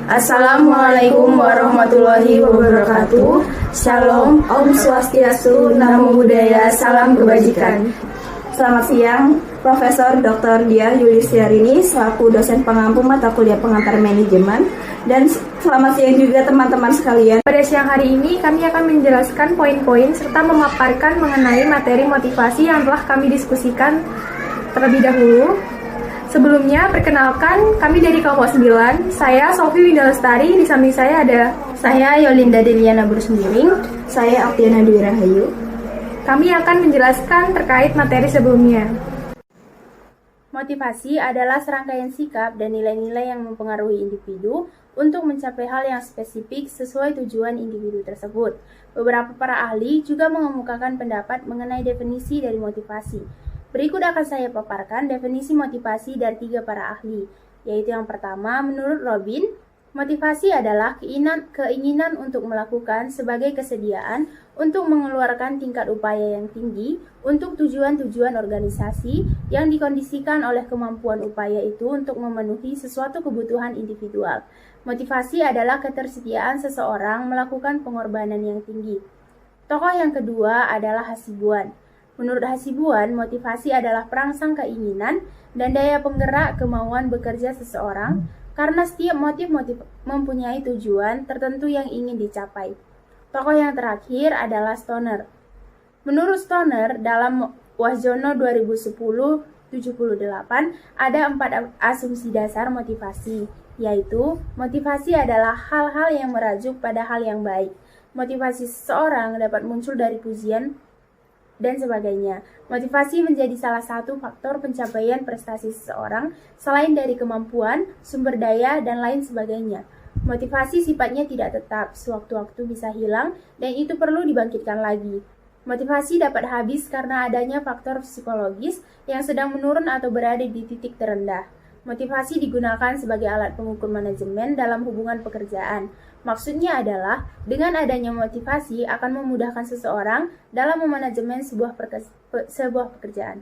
Assalamualaikum warahmatullahi wabarakatuh. Shalom, Om Swastiastu, Namo Buddhaya, salam kebajikan. Selamat siang, Profesor Dr. Diah Yulistiarini selaku dosen pengampu mata kuliah pengantar manajemen, dan selamat siang juga teman-teman sekalian. Pada siang hari ini kami akan menjelaskan poin-poin serta memaparkan mengenai materi motivasi yang telah kami diskusikan terlebih dahulu. Sebelumnya, perkenalkan kami dari kelompok 9. Saya Sofi Winda Lestari, di samping saya ada Saya Yolinda Deliana Brusmiring. Saya Oktiana Dwi Rahayu. Kami akan menjelaskan terkait materi sebelumnya. Motivasi adalah serangkaian sikap dan nilai-nilai yang mempengaruhi individu untuk mencapai hal yang spesifik sesuai tujuan individu tersebut. Beberapa para ahli juga mengemukakan pendapat mengenai definisi dari motivasi. Berikut akan saya paparkan definisi motivasi dari 3 para ahli, yaitu yang pertama, menurut Robin, motivasi adalah keinginan untuk melakukan sebagai kesediaan untuk mengeluarkan tingkat upaya yang tinggi untuk tujuan-tujuan organisasi yang dikondisikan oleh kemampuan upaya itu untuk memenuhi sesuatu kebutuhan individual. Motivasi adalah ketersediaan seseorang melakukan pengorbanan yang tinggi. Tokoh yang kedua adalah Hasibuan. Menurut Hasibuan, motivasi adalah perangsang keinginan dan daya penggerak kemauan bekerja seseorang karena setiap motif mempunyai tujuan tertentu yang ingin dicapai. Tokoh yang terakhir adalah Stoner. Menurut Stoner, dalam Wahjono 2010-78 ada 4 asumsi dasar motivasi, yaitu motivasi adalah hal-hal yang merajuk pada hal yang baik. Motivasi seseorang dapat muncul dari pujian dan sebagainya. Motivasi menjadi salah satu faktor pencapaian prestasi seseorang selain dari kemampuan, sumber daya, dan lain sebagainya. Motivasi sifatnya tidak tetap, sewaktu-waktu bisa hilang, dan itu perlu dibangkitkan lagi. Motivasi dapat habis karena adanya faktor psikologis yang sedang menurun atau berada di titik terendah. Motivasi digunakan sebagai alat pengukur manajemen dalam hubungan pekerjaan. Maksudnya adalah, dengan adanya motivasi akan memudahkan seseorang dalam memanajemen sebuah pekerjaan.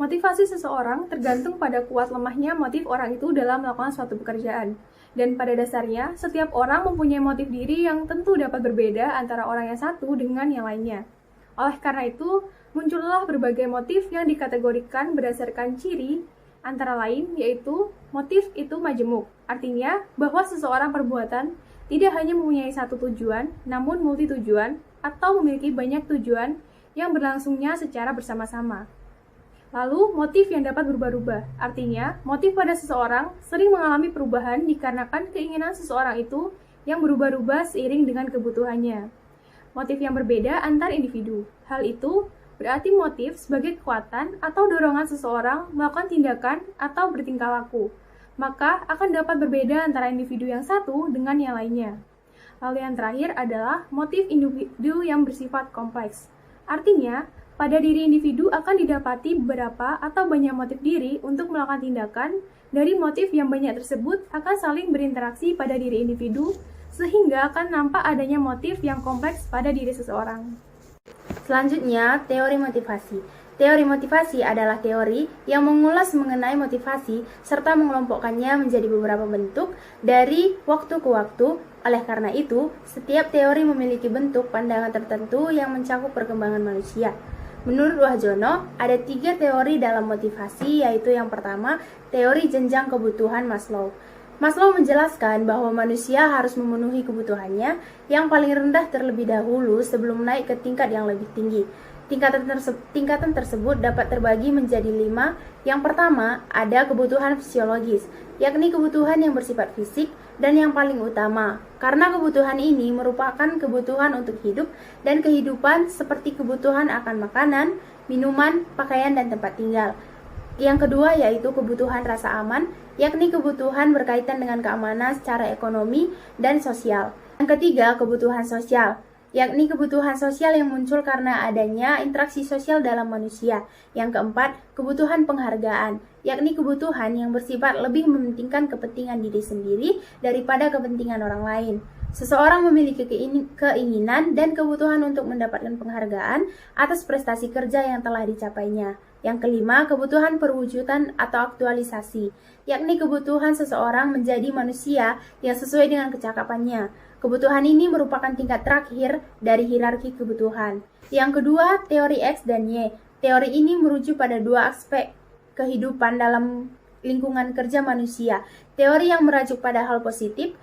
Motivasi seseorang tergantung pada kuat lemahnya motif orang itu dalam melakukan suatu pekerjaan. Dan pada dasarnya, setiap orang mempunyai motif diri yang tentu dapat berbeda antara orang yang satu dengan yang lainnya. Oleh karena itu, muncullah berbagai motif yang dikategorikan berdasarkan ciri, antara lain yaitu motif itu majemuk, artinya bahwa seseorang perbuatan tidak hanya mempunyai satu tujuan, namun multi tujuan atau memiliki banyak tujuan yang berlangsungnya secara bersama-sama. Lalu, motif yang dapat berubah-ubah, artinya motif pada seseorang sering mengalami perubahan dikarenakan keinginan seseorang itu yang berubah-ubah seiring dengan kebutuhannya. Motif yang berbeda antar individu, hal itu berarti motif sebagai kekuatan atau dorongan seseorang melakukan tindakan atau bertingkah laku, maka akan dapat berbeda antara individu yang satu dengan yang lainnya. Lalu yang terakhir adalah motif individu yang bersifat kompleks. Artinya, pada diri individu akan didapati beberapa atau banyak motif diri untuk melakukan tindakan. Dari motif yang banyak tersebut akan saling berinteraksi pada diri individu, sehingga akan nampak adanya motif yang kompleks pada diri seseorang. Selanjutnya, teori motivasi. Teori motivasi adalah teori yang mengulas mengenai motivasi serta mengelompokkannya menjadi beberapa bentuk dari waktu ke waktu. Oleh karena itu, setiap teori memiliki bentuk pandangan tertentu yang mencakup perkembangan manusia. Menurut Wahjono, ada 3 teori dalam motivasi, yaitu yang pertama, teori jenjang kebutuhan Maslow. Maslow menjelaskan bahwa manusia harus memenuhi kebutuhannya yang paling rendah terlebih dahulu sebelum naik ke tingkat yang lebih tinggi. Tingkatan tersebut dapat terbagi menjadi 5. Yang pertama, ada kebutuhan fisiologis, yakni kebutuhan yang bersifat fisik dan yang paling utama, karena kebutuhan ini merupakan kebutuhan untuk hidup dan kehidupan seperti kebutuhan akan makanan, minuman, pakaian, dan tempat tinggal. Yang kedua yaitu kebutuhan rasa aman, yakni kebutuhan berkaitan dengan keamanan secara ekonomi dan sosial. Yang ketiga, kebutuhan sosial, yakni kebutuhan sosial yang muncul karena adanya interaksi sosial dalam manusia. Yang keempat, kebutuhan penghargaan, yakni kebutuhan yang bersifat lebih mementingkan kepentingan diri sendiri daripada kepentingan orang lain. Seseorang memiliki keinginan dan kebutuhan untuk mendapatkan penghargaan atas prestasi kerja yang telah dicapainya. Yang kelima, kebutuhan perwujudan atau aktualisasi, yakni kebutuhan seseorang menjadi manusia yang sesuai dengan kecakapannya. Kebutuhan ini merupakan tingkat terakhir dari hierarki kebutuhan. Yang kedua, teori X dan Y. Teori ini merujuk pada dua aspek kehidupan dalam lingkungan kerja manusia. Teori yang merujuk pada hal positif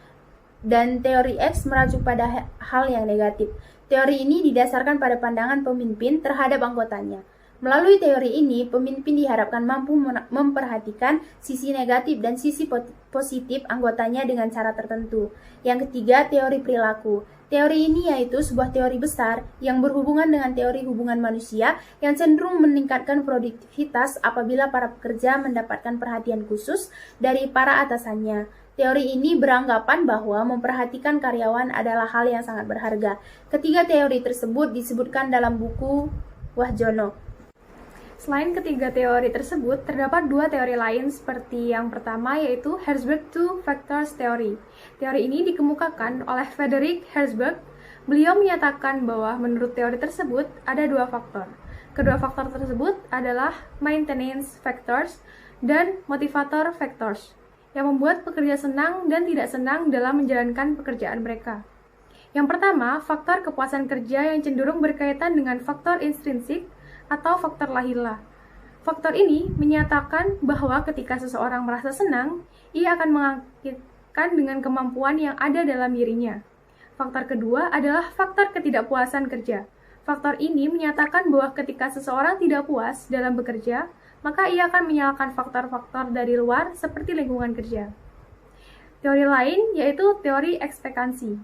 dan teori X merujuk pada hal yang negatif. Teori ini didasarkan pada pandangan pemimpin terhadap anggotanya. Melalui teori ini, pemimpin diharapkan mampu memperhatikan sisi negatif dan sisi positif anggotanya dengan cara tertentu. Yang ketiga, teori perilaku. Teori ini yaitu sebuah teori besar yang berhubungan dengan teori hubungan manusia yang cenderung meningkatkan produktivitas apabila para pekerja mendapatkan perhatian khusus dari para atasannya. Teori ini beranggapan bahwa memperhatikan karyawan adalah hal yang sangat berharga. Ketiga teori tersebut disebutkan dalam buku Wahjono. Selain ketiga teori tersebut, terdapat dua teori lain seperti yang pertama yaitu Herzberg Two Factors Theory. Teori ini dikemukakan oleh Frederick Herzberg. Beliau menyatakan bahwa menurut teori tersebut ada dua faktor. Kedua faktor tersebut adalah maintenance factors dan motivator factors yang membuat pekerja senang dan tidak senang dalam menjalankan pekerjaan mereka. Yang pertama, faktor kepuasan kerja yang cenderung berkaitan dengan faktor intrinsik atau faktor lahiriah. Faktor ini menyatakan bahwa ketika seseorang merasa senang, ia akan mengaitkan dengan kemampuan yang ada dalam dirinya. Faktor kedua adalah faktor ketidakpuasan kerja. Faktor ini menyatakan bahwa ketika seseorang tidak puas dalam bekerja, maka ia akan menyalahkan faktor-faktor dari luar seperti lingkungan kerja. Teori lain yaitu teori ekspektansi.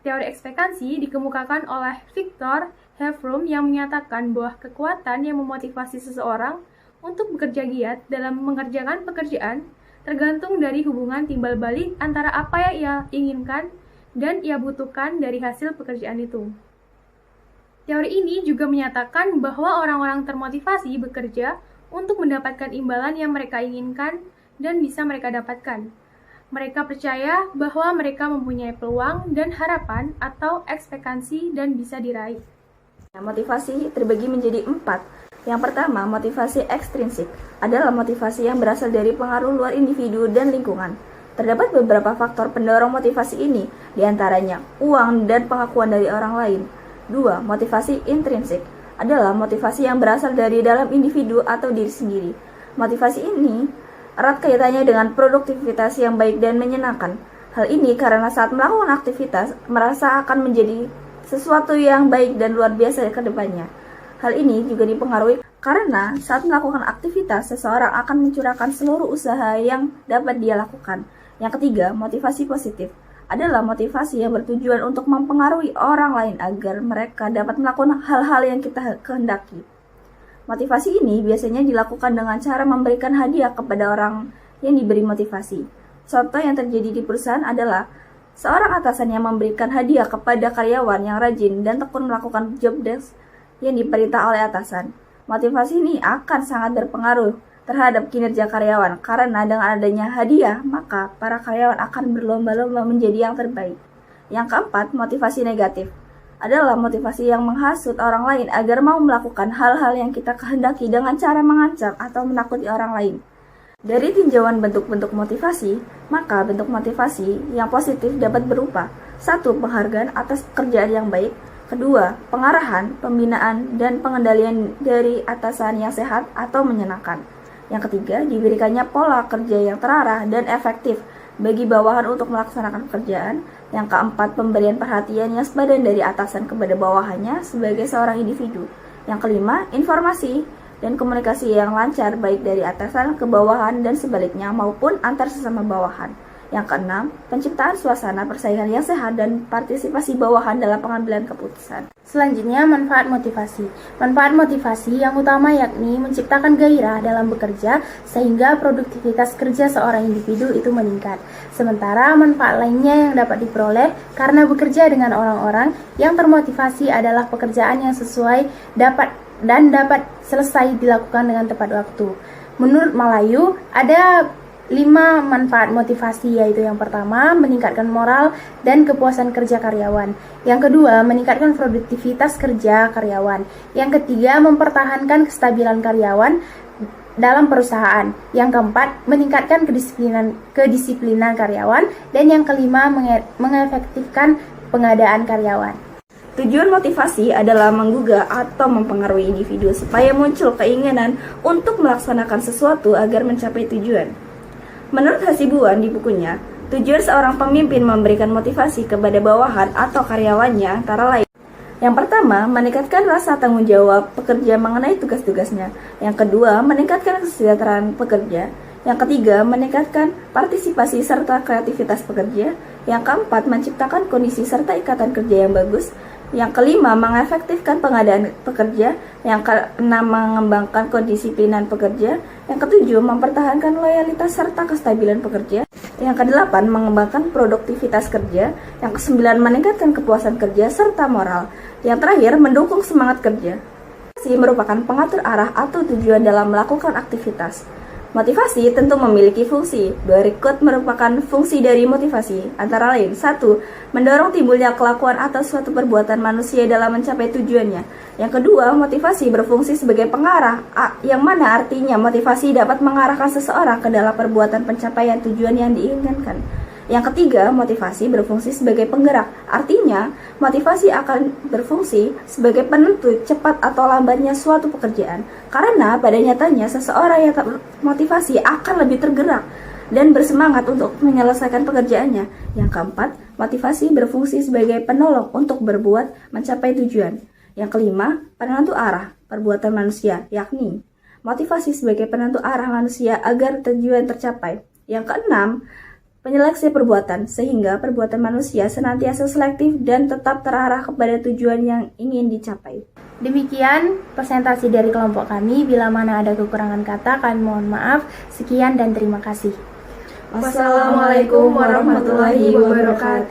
Teori ekspektansi dikemukakan oleh Victor Heverum yang menyatakan bahwa kekuatan yang memotivasi seseorang untuk bekerja giat dalam mengerjakan pekerjaan tergantung dari hubungan timbal balik antara apa yang ia inginkan dan ia butuhkan dari hasil pekerjaan itu. Teori ini juga menyatakan bahwa orang-orang termotivasi bekerja untuk mendapatkan imbalan yang mereka inginkan dan bisa mereka dapatkan. Mereka percaya bahwa mereka mempunyai peluang dan harapan atau ekspektasi dan bisa diraih. Motivasi terbagi menjadi 4. Yang pertama, motivasi ekstrinsik adalah motivasi yang berasal dari pengaruh luar individu dan lingkungan. Terdapat beberapa faktor pendorong motivasi ini, diantaranya uang dan pengakuan dari orang lain. 2. Motivasi intrinsik adalah motivasi yang berasal dari dalam individu atau diri sendiri. Motivasi ini erat kaitannya dengan produktivitas yang baik dan menyenangkan. Hal ini karena saat melakukan aktivitas, merasa akan menjadi sesuatu yang baik dan luar biasa ke depannya. Hal ini juga dipengaruhi karena saat melakukan aktivitas, seseorang akan mencurahkan seluruh usaha yang dapat dia lakukan. Yang ketiga, motivasi positif adalah motivasi yang bertujuan untuk mempengaruhi orang lain agar mereka dapat melakukan hal-hal yang kita kehendaki. Motivasi ini biasanya dilakukan dengan cara memberikan hadiah kepada orang yang diberi motivasi. Contoh yang terjadi di perusahaan adalah seorang atasan yang memberikan hadiah kepada karyawan yang rajin dan tekun melakukan job desk yang diperintah oleh atasan. Motivasi ini akan sangat berpengaruh terhadap kinerja karyawan karena dengan adanya hadiah, maka para karyawan akan berlomba-lomba menjadi yang terbaik. Yang keempat, motivasi negatif adalah motivasi yang menghasut orang lain agar mau melakukan hal-hal yang kita kehendaki dengan cara mengancam atau menakuti orang lain. Dari tinjauan bentuk-bentuk motivasi, maka bentuk motivasi yang positif dapat berupa 1. Penghargaan atas pekerjaan yang baik. 2. Pengarahan, pembinaan, dan pengendalian dari atasan yang sehat atau menyenangkan. Yang ketiga, diberikannya pola kerja yang terarah dan efektif bagi bawahan untuk melaksanakan pekerjaan. Yang keempat, pemberian perhatian yang sepadan dari atasan kepada bawahannya sebagai seorang individu. Yang kelima, informasi dan komunikasi yang lancar baik dari atasan ke bawahan dan sebaliknya maupun antar sesama bawahan. Yang keenam, penciptaan suasana persaingan yang sehat dan partisipasi bawahan dalam pengambilan keputusan. Selanjutnya, manfaat motivasi. Manfaat motivasi yang utama yakni menciptakan gairah dalam bekerja sehingga produktivitas kerja seorang individu itu meningkat. Sementara manfaat lainnya yang dapat diperoleh karena bekerja dengan orang-orang yang termotivasi adalah pekerjaan yang sesuai dapat selesai dilakukan dengan tepat waktu. Menurut Malayu, ada 5 manfaat motivasi, yaitu yang pertama, meningkatkan moral dan kepuasan kerja karyawan. Yang kedua, meningkatkan produktivitas kerja karyawan. Yang ketiga, mempertahankan kestabilan karyawan. dalam perusahaan. Yang keempat, meningkatkan kedisiplinan karyawan. Dan yang kelima, mengefektifkan pengadaan karyawan. Tujuan motivasi adalah menggugah atau mempengaruhi individu supaya muncul keinginan untuk melaksanakan sesuatu agar mencapai tujuan. Menurut Hasibuan di bukunya, tujuan seorang pemimpin memberikan motivasi kepada bawahan atau karyawannya antara lain. Yang pertama, meningkatkan rasa tanggung jawab pekerja mengenai tugas-tugasnya. Yang kedua, meningkatkan kesejahteraan pekerja. Yang ketiga, meningkatkan partisipasi serta kreativitas pekerja. Yang keempat, menciptakan kondisi serta ikatan kerja yang bagus. Yang kelima, mengefektifkan pengadaan pekerja. Yang keenam, mengembangkan kedisiplinan pekerja. Yang ketujuh, mempertahankan loyalitas serta kestabilan pekerja. Yang kedelapan, mengembangkan produktivitas kerja. Yang kesembilan, meningkatkan kepuasan kerja serta moral. Yang terakhir, mendukung semangat kerja. Motivasi merupakan pengatur arah atau tujuan dalam melakukan aktivitas. Motivasi tentu memiliki fungsi. Berikut merupakan fungsi dari motivasi, antara lain 1. Mendorong timbulnya kelakuan atau suatu perbuatan manusia dalam mencapai tujuannya. Yang kedua, motivasi berfungsi sebagai pengarah, yang mana artinya motivasi dapat mengarahkan seseorang ke dalam perbuatan pencapaian tujuan yang diinginkan. Yang ketiga, motivasi berfungsi sebagai penggerak. Artinya, motivasi akan berfungsi sebagai penentu cepat atau lambatnya suatu pekerjaan. Karena pada nyatanya seseorang yang termotivasi akan lebih tergerak dan bersemangat untuk menyelesaikan pekerjaannya. Yang keempat, motivasi berfungsi sebagai penolong untuk berbuat mencapai tujuan. Yang kelima, penentu arah perbuatan manusia, yakni motivasi sebagai penentu arah manusia agar tujuan tercapai. Yang keenam, penyeleksi perbuatan, sehingga perbuatan manusia senantiasa selektif dan tetap terarah kepada tujuan yang ingin dicapai. Demikian presentasi dari kelompok kami. Bila mana ada kekurangan kata, kami mohon maaf. Sekian dan terima kasih. Wassalamualaikum warahmatullahi wabarakatuh.